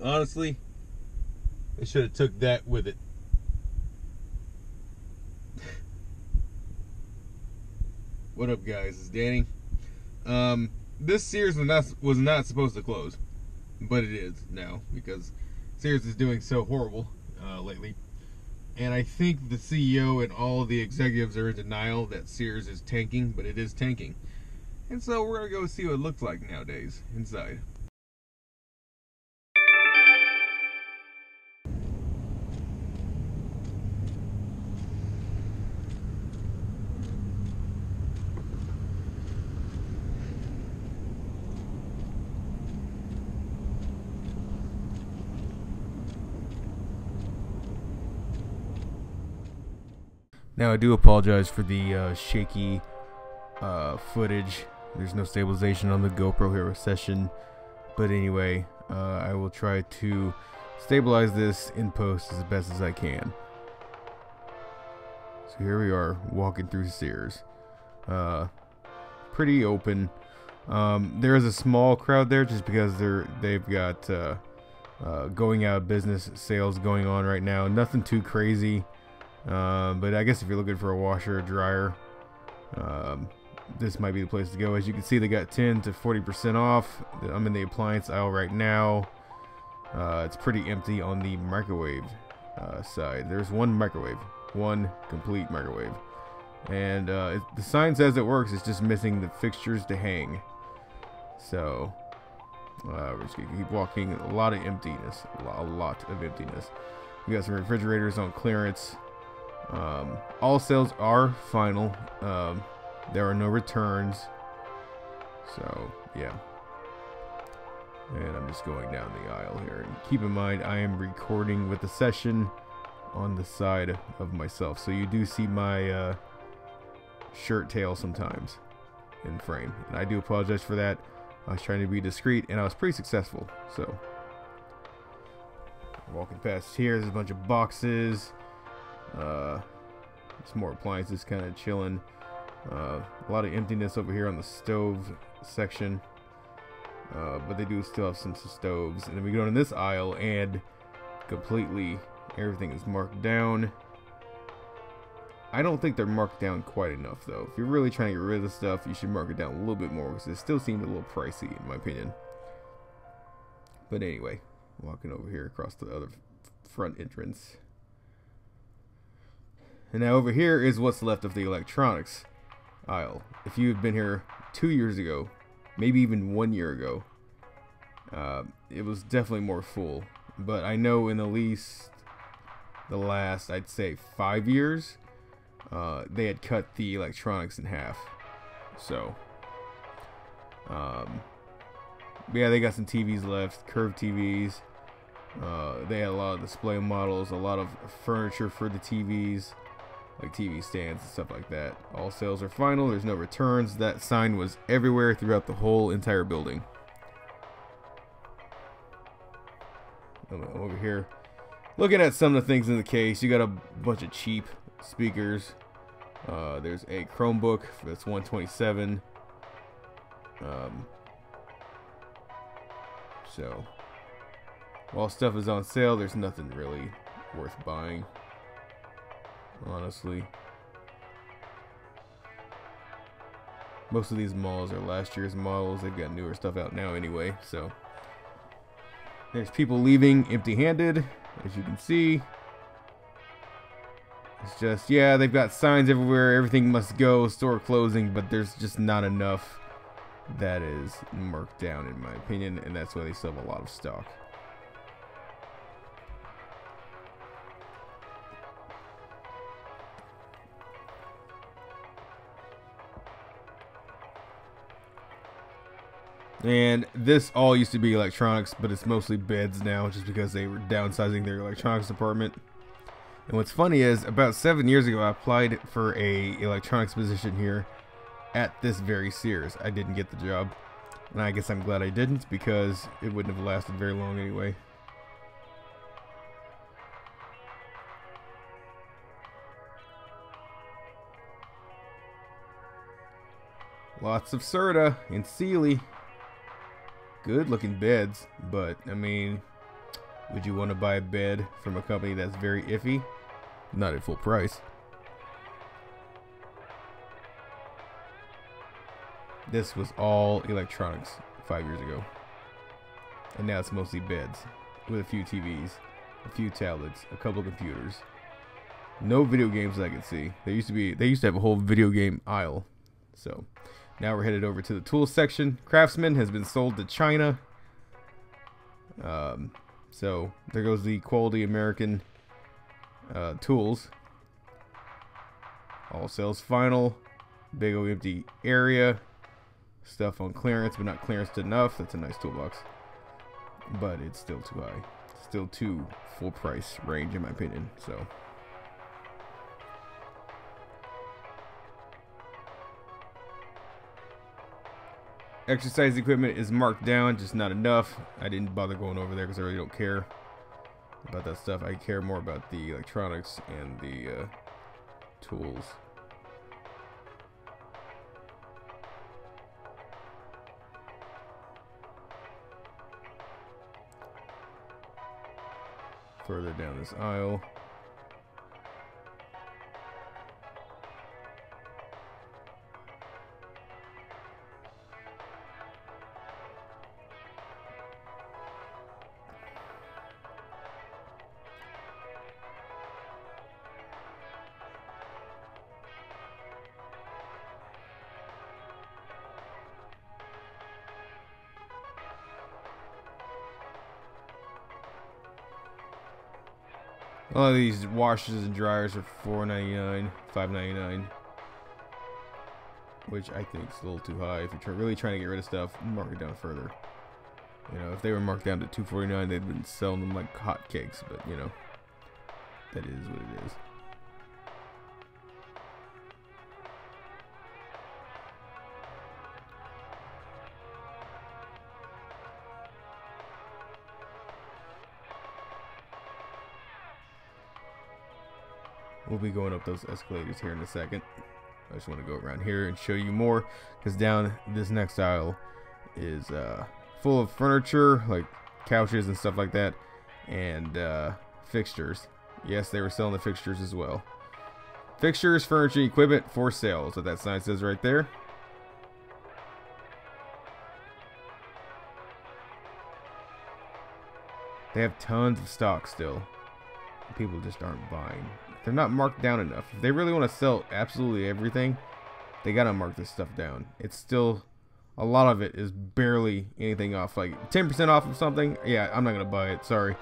Honestly, they should have took that with it. What up, guys? It's Danny. This Sears was not supposed to close, but it is now because Sears is doing so horrible lately. And I think the CEO and all of the executives are in denial that Sears is tanking, but it is tanking. And so we're going to go see what it looks like nowadays inside. Now I do apologize for the shaky footage. There's no stabilization on the GoPro Hero session. But anyway, I will try to stabilize this in post as best as I can. So here we are, walking through Sears. Pretty open. There is a small crowd there just because they've got going out of business sales going on right now. Nothing too crazy. But I guess if you're looking for a washer or dryer, this might be the place to go. As you can see, they got 10 to 40% off. I'm in the appliance aisle right now. It's pretty empty on the microwave side. There's one microwave, one complete microwave, and the sign says it works. It's just missing the fixtures to hang. So we're just gonna keep walking. A lot of emptiness, a lot of emptiness. We got some refrigerators on clearance. All sales are final. There are no returns. So yeah. And I'm just going down the aisle here. And keep in mind, I am recording with the session on the side of myself. So you do see my shirt tail sometimes in frame. And I do apologize for that. I was trying to be discreet and I was pretty successful. So walking past here, there's a bunch of boxes. Some more appliances kind of chilling. A lot of emptiness over here on the stove section. But they do still have some stoves. And then we go in this aisle and completely everything is marked down. I don't think they're marked down quite enough though. If you're really trying to get rid of the stuff, you should mark it down a little bit more because it still seemed a little pricey in my opinion. But anyway, walking over here across the other front entrance. And now over here is what's left of the electronics aisle. If you had been here 2 years ago, maybe even 1 year ago, it was definitely more full. But I know in at least the last, I'd say 5 years, they had cut the electronics in half. So, yeah, they got some TVs left, curved TVs. They had a lot of display models, a lot of furniture for the TVs, like TV stands and stuff like that. All sales are final. There's no returns. That sign was everywhere throughout the whole entire building. Over here, looking at some of the things in the case, you got a bunch of cheap speakers. There's a Chromebook that's $127. So while stuff is on sale, there's nothing really worth buying, honestly. Most of these malls are last year's models. They've got newer stuff out now anyway. So there's people leaving empty-handed, as you can see. It's just, yeah, they've got signs everywhere, everything must go, store closing, but there's just not enough that is marked down in my opinion, and that's why they still have a lot of stock. And this all used to be electronics, but it's mostly beds now, just because they were downsizing their electronics department. And what's funny is, about 7 years ago, I applied for a electronics position here at this very Sears. I didn't get the job, and I guess I'm glad I didn't, because it wouldn't have lasted very long anyway. Lots of Serta and Sealy. Good looking beds, but I mean, Would you want to buy a bed from a company that's very iffy? Not at full price. This was all electronics 5 years ago. And now it's mostly beds with a few TVs, a few tablets, a couple of computers. No video games that I could see. They used to have a whole video game aisle. So now we're headed over to the tools section. Craftsman has been sold to China. So there goes the quality American tools. All sales final. Big old empty area. Stuff on clearance, but not clearance enough. That's a nice toolbox. But it's still too high. Still too full price range in my opinion. So exercise equipment is marked down, just not enough. I didn't bother going over there because I really don't care about that stuff. I care more about the electronics and the tools. Further down this aisle. A lot of these washers and dryers are $4.99, $5.99, which I think is a little too high. If you're really trying to get rid of stuff, mark it down further. You know, if they were marked down to $2.49, they'd been selling them like hotcakes. But you know, that is what it is. We'll be going up those escalators here in a second. I just want to go around here and show you more, because down this next aisle is full of furniture, like couches and stuff like that, and fixtures. Yes, they were selling the fixtures as well. Fixtures, furniture, equipment for sale. That's what that sign says right there. They have tons of stock still. People just aren't buying. They're not marked down enough. If they really want to sell absolutely everything, they gotta mark this stuff down. It's still, a lot of it is barely anything off. Like 10% off of something, yeah, I'm not gonna buy it, sorry.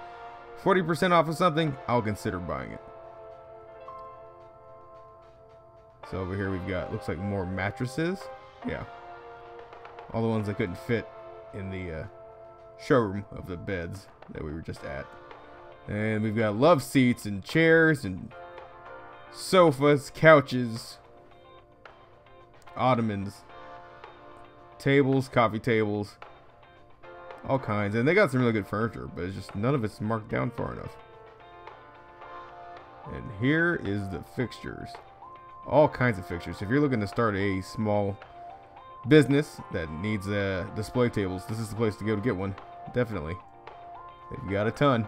40% off of something, I'll consider buying it. So over here we've got, looks like more mattresses. Yeah, all the ones that couldn't fit in the showroom of the beds that we were just at. And we've got love seats and chairs and sofas, couches, ottomans, tables, coffee tables, all kinds. And they got some really good furniture, but it's just none of it's marked down far enough. And here is the fixtures. All kinds of fixtures. If you're looking to start a small business that needs display tables, this is the place to go to get one. Definitely. They've got a ton.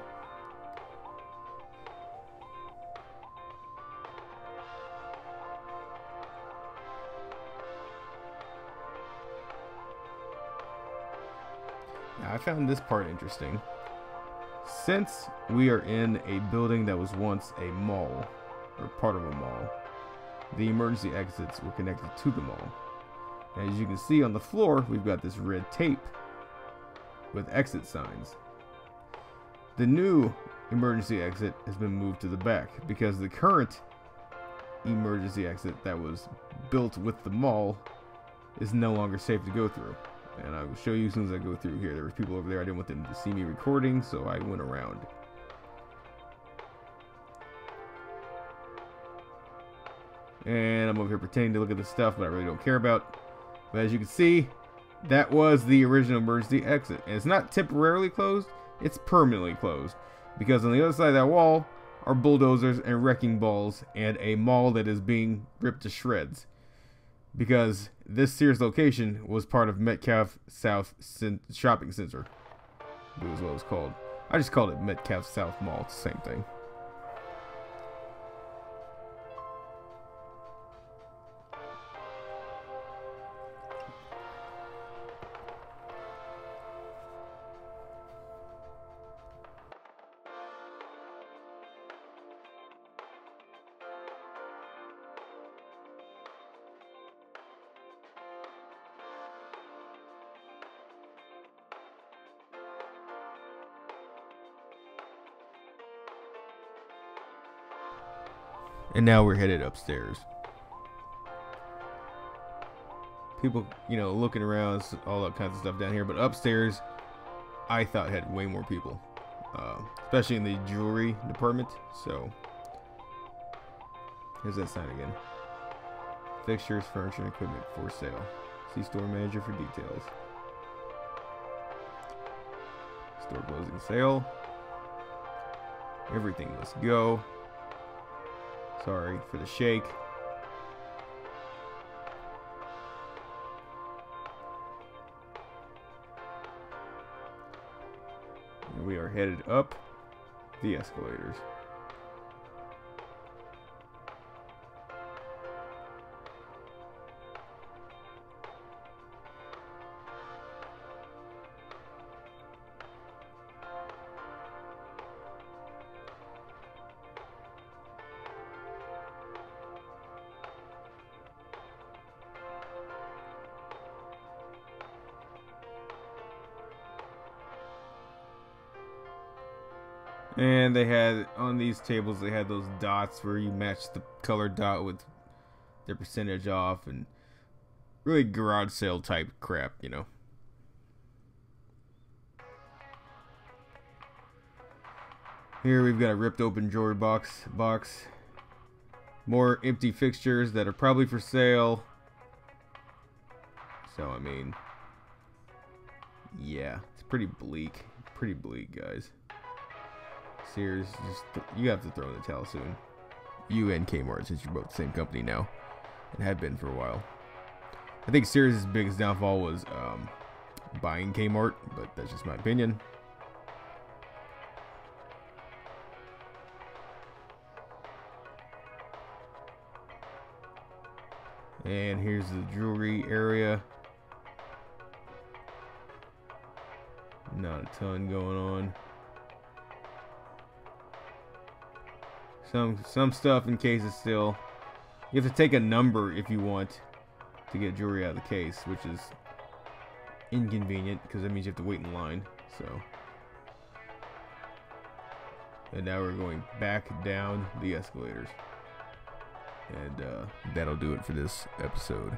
Now, I found this part interesting. Since we are in a building that was once a mall, or part of a mall, the emergency exits were connected to the mall. And as you can see on the floor, we've got this red tape with exit signs. The new emergency exit has been moved to the back because the current emergency exit that was built with the mall is no longer safe to go through. And I will show you as soon as I go through here. There were people over there. I didn't want them to see me recording, so I went around. And I'm over here pretending to look at the stuff that I really don't care about. But as you can see, that was the original emergency exit. And it's not temporarily closed, it's permanently closed. Because on the other side of that wall are bulldozers and wrecking balls and a mall that is being ripped to shreds. Because this Sears location was part of Metcalf South Shopping Center. It was what it was called. I just called it Metcalf South Mall. It's the same thing. And now we're headed upstairs. People, you know, looking around, all that kinds of stuff down here. But upstairs, I thought had way more people. Especially in the jewelry department. So, here's that sign again. Fixtures, furniture, and equipment for sale. See store manager for details. Store closing sale. Everything must go. Sorry for the shake. And we are headed up the escalators. And they had, on these tables, they had those dots where you match the colored dot with their percentage off, and really garage sale type crap, you know. Here we've got a ripped open jewelry box. More empty fixtures that are probably for sale. So, I mean, yeah, it's pretty bleak. Pretty bleak, guys. Sears, you have to throw in the towel soon. You and Kmart, since you're both the same company now, and have been for a while. I think Sears' biggest downfall was buying Kmart, but that's just my opinion. And here's the jewelry area. Not a ton going on. Some stuff in cases still. You have to take a number if you want to get jewelry out of the case, which is inconvenient because that means you have to wait in line. So, and now we're going back down the escalators, and that'll do it for this episode.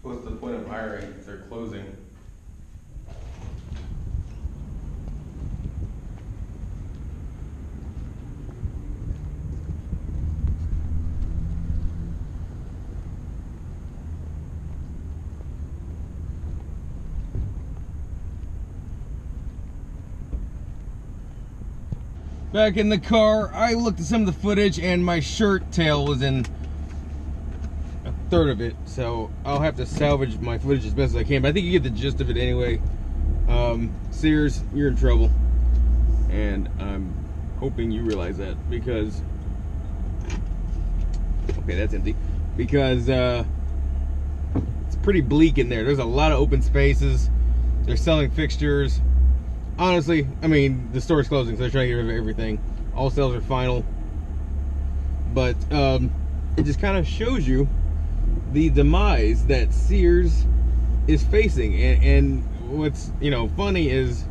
What's the point of hiring if they're closing? Back in the car, I looked at some of the footage and my shirt tail was in a third of it, so I'll have to salvage my footage as best as I can, but I think you get the gist of it anyway. Sears, you're in trouble, and I'm hoping you realize that, because okay, that's empty, because it's pretty bleak in there. There's a lot of open spaces. They're selling fixtures. Honestly, I mean, the store's closing, so they're trying to get rid of everything. All sales are final, but it just kind of shows you the demise that Sears is facing. And what's, you know, funny is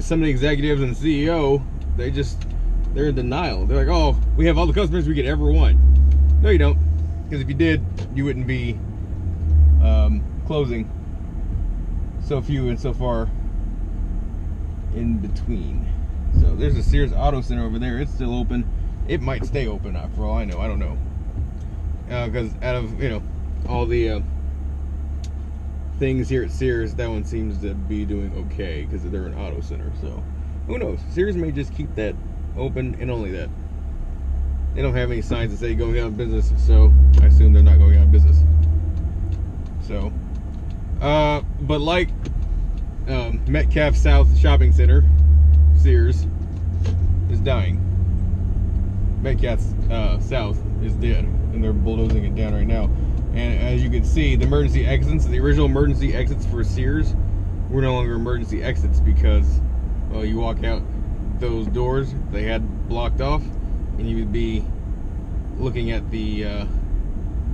some of the executives and the CEO, they're in denial. They're like, oh, we have all the customers we could ever want. No, you don't, because if you did, you wouldn't be closing so few and so far in between. So there's a Sears Auto Center over there. It's still open. It might stay open for all I know. I don't know. Because out of, you know, all the things here at Sears, that one seems to be doing okay because they're an auto center. So who knows? Sears may just keep that open, and only that. They don't have any signs that say going out of business, so I assume they're not going out of business. So, but like Metcalf South Shopping Center, Sears is dying. Metcalf South is dead, and they're bulldozing it down right now. And as you can see, the emergency exits, the original emergency exits for Sears, were no longer emergency exits because, well, you walk out those doors they had blocked off, and you would be looking at the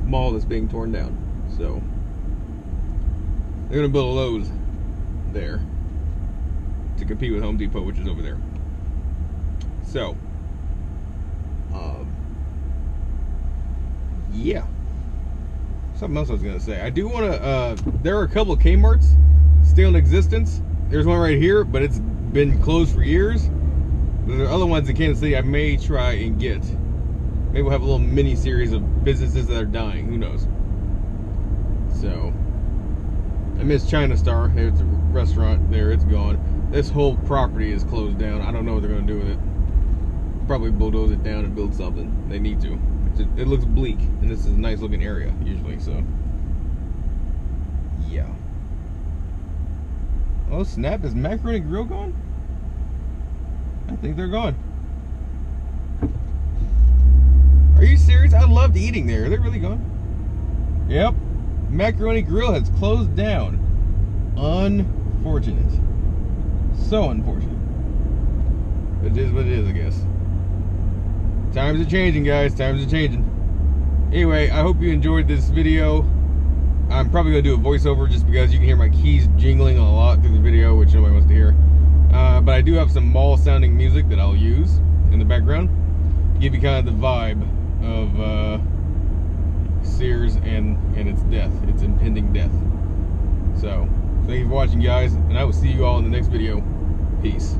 mall that's being torn down. So they're gonna build a Lowe's there to compete with Home Depot, which is over there. So yeah, something else I was gonna say. I do want to there are a couple of Kmart's still in existence. There's one right here, but it's been closed for years. There are other ones in Kansas City I may try and get. Maybe we'll have a little mini series of businesses that are dying. Who knows? So, I miss China Star. It's a restaurant there. It's gone. This whole property is closed down. I don't know what they're going to do with it. Probably bulldoze it down and build something. They need to. It looks bleak, and this is a nice looking area usually. So, yeah. Oh snap! Is Macaroni Grill gone? I think they're gone. Are you serious? I loved eating there. Are they really gone? Yep. Macaroni Grill has closed down. Unfortunate. So unfortunate. It is what it is, I guess. Times are changing, guys. Times are changing. Anyway, I hope you enjoyed this video. I'm probably going to do a voiceover just because you can hear my keys jingling a lot through the video, which nobody wants to hear. But I do have some mall-sounding music that I'll use in the background to give you kind of the vibe of Sears and its death, its impending death. So, thank you for watching, guys, and I will see you all in the next video. Peace.